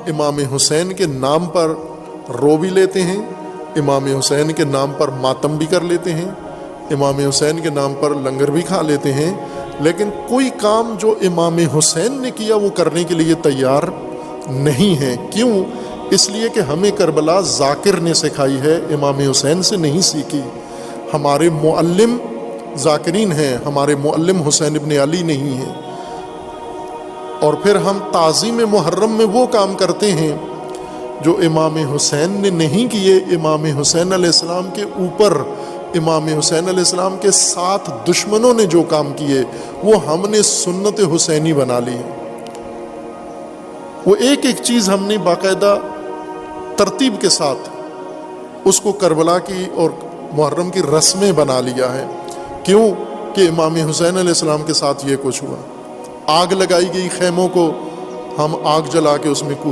امام حسین کے نام پر رو بھی لیتے ہیں، امام حسین کے نام پر ماتم بھی کر لیتے ہیں، امام حسین کے نام پر لنگر بھی کھا لیتے ہیں، لیکن کوئی کام جو امام حسین نے کیا وہ کرنے کے لیے تیار نہیں ہے۔ کیوں؟ اس لیے کہ ہمیں کربلا ذاکر نے سکھائی ہے، امام حسین سے نہیں سیکھی۔ ہمارے معلم ذاکرین ہیں، ہمارے معلم حسین ابن علی نہیں ہیں۔ اور پھر ہم تعظیم محرم میں وہ کام کرتے ہیں جو امام حسین نے نہیں کیے۔ امام حسین علیہ السلام کے اوپر، امام حسین علیہ السلام کے ساتھ دشمنوں نے جو کام کیے وہ ہم نے سنت حسینی بنا لی۔ وہ ایک ایک چیز ہم نے باقاعدہ ترتیب کے ساتھ اس کو کربلا کی اور محرم کی رسمیں بنا لیا ہے۔ کیوں؟ کہ امام حسین علیہ السلام کے ساتھ یہ کچھ ہوا۔ آگ لگائی گئی خیموں کو، ہم آگ جلا کے اس میں کود